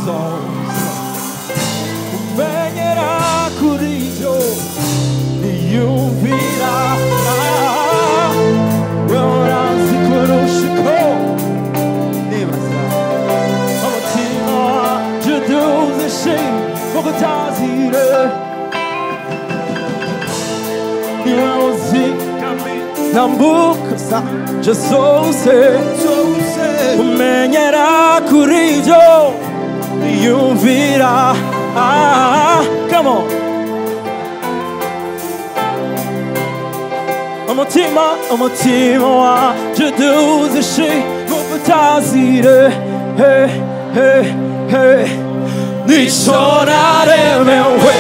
songs umenyera kuri yo niyumvira wehorazi kurusha nibaza umutima wanje uduze ishimwe mu gutazira niwe uzigami nambuka zanje zose umenyera kuri yo niyumvira come on umutima wanje uduze ishimwe mu gutazira nico naremewe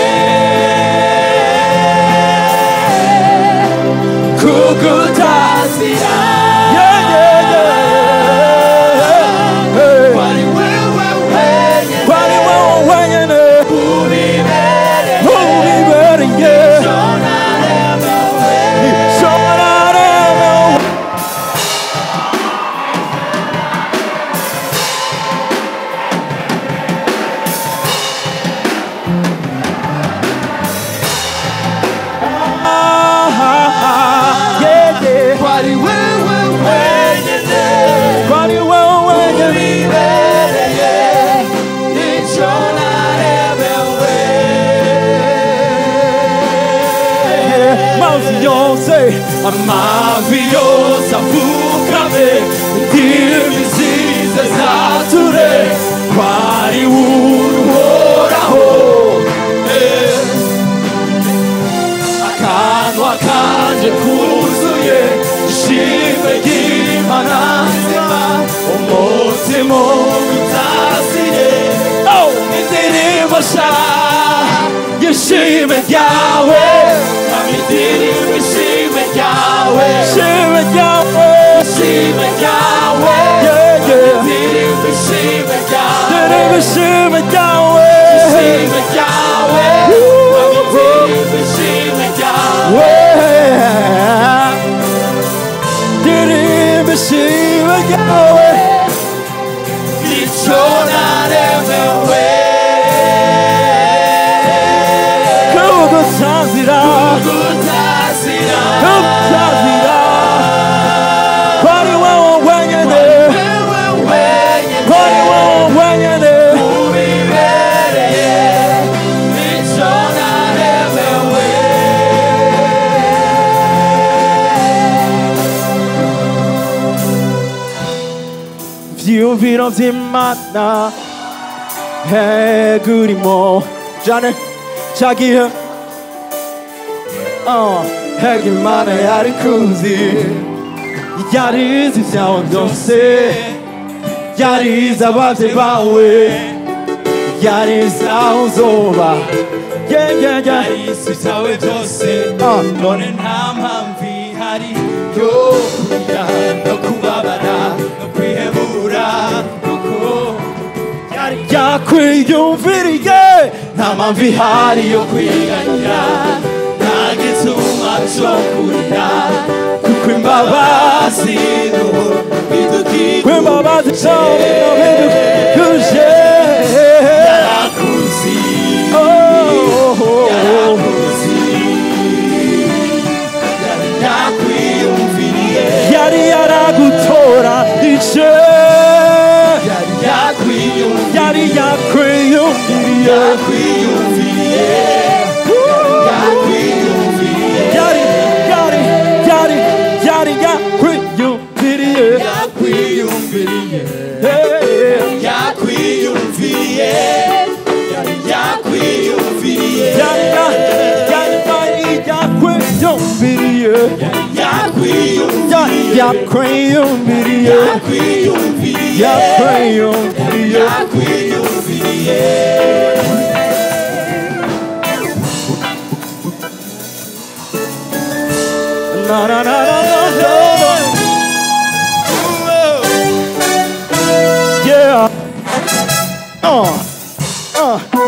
kugutazira maravilhosa vulcame divisiza zature quali uhoraho akanwa kanje kuzuye ishimwe ry'Imana nzima umutima utazire indirimbo nshya y'ishimwe ryawe indirimbo ishimwe ryawe ishimwe ryawe ishimwe ryawe indirimbo ishimwe ryawe indirimbo ishimwe ryawe ishimwe ryawe indirimbo ishimwe ryawe indirimbo ishimwe ryawe nico naremewe kugutazira kwari wowe wenyene kwari wowe wenyene ubibereye nico naremewe vyumviro vy'Imana kurimo jane cagihe Imana yari kuzi yarizi vyawe vyose yarizi abavyeyi bawe yarizi aho uzoba yarizi vyawe vyose none nta mpamvu ihari yo kurira no kubabara no kwihebura kuko yari yakwiyumviriye nta mpamvu ihari yo kwiganyira nagituma kurira kuko imbabazi kw'imbabazi zawe bidukuje yarakuzi yarakuzi yari yakwiyumviriye yari yaragutora ice yari yakwiyumviriye yari yakwiyumviriye Na na na na na. Yeah.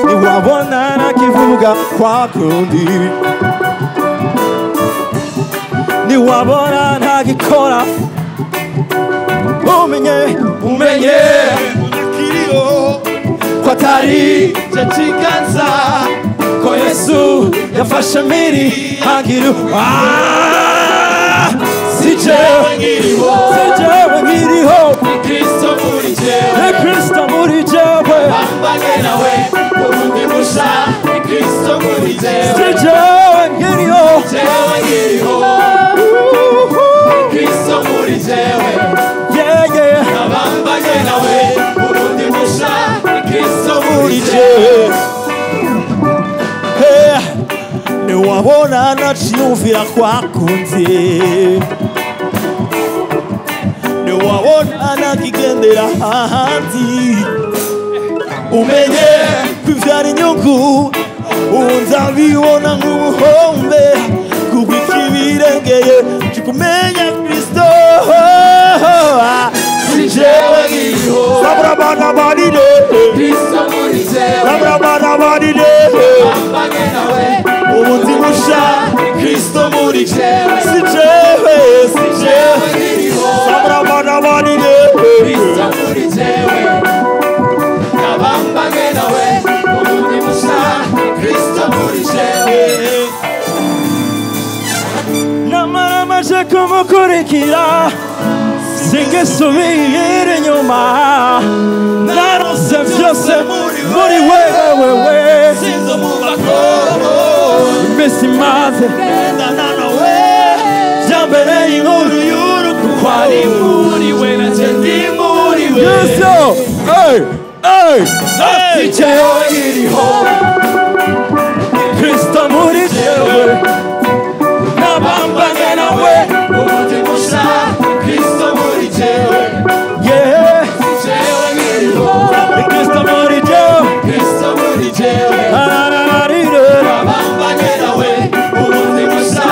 Niwabona nakivuga kwa kundi, niwabona ntagikora, umenye ko atari icyo kiganza ko Yesu yafashe mpiri hagira si jewe nkiriho ni Kristo muri jewe ni Kristo muri jewe bambanye nawe ubundi musha ni Kristo muri jewe si jewe nkiriho jewe nkiriho ni Kristo muri jewe bambanye nawe ubundi musha ni Kristo muri jewe niwabona naciyumvira kwakunze niwabona nakigendera ahandi umenye kwivyara inyungu unzabibona nk'ubuhombe kuko ikibirengeye kikumenya Kristo si jewe nkiriho sabrabana barire Kristo muri jewe sabrabana barire bambanye nawe ubundi musha Kristo muri jewe si jewe nkiriho sabrabana barire Kristo muri jewe bambanye nawe ubundi musha Kristo muri jewe namara maje kumukurikira singisubira inyuma narose byose muri wewe sinzo mu bakoro iminsi maze gendana nawe byambereye inkuru y'urukundo ari muri we nacyo ndi muri we yesu si jewe nkiriho Kristo muri jewe nabambanye nawe ubundi musha Kristo muri jewe si jewe nkiriho Kristo muri jewe Kristo muri jewe bambanye nawe ubundi musha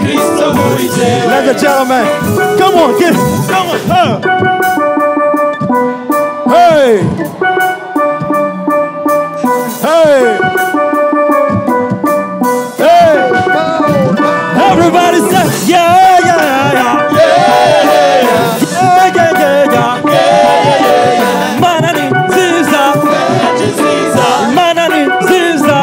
Kristo muri jewe Ladies and gentlemen, come on, get it, come on, hey, everybody say, yeah, yeah, yeah, manani ziza, manani ziza. Manani ziza,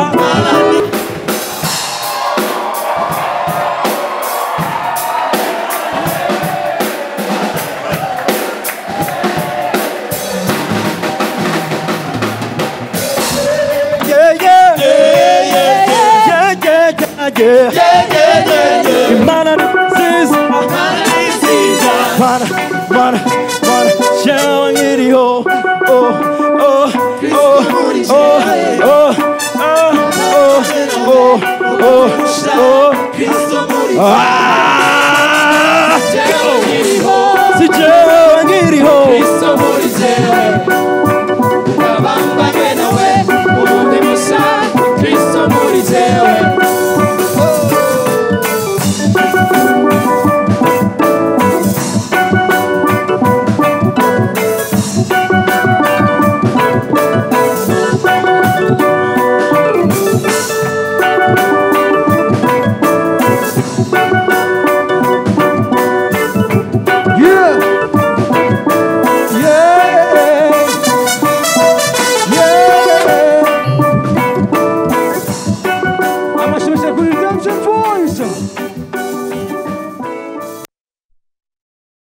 mana, jewe nkiriho, Kristo muri jewe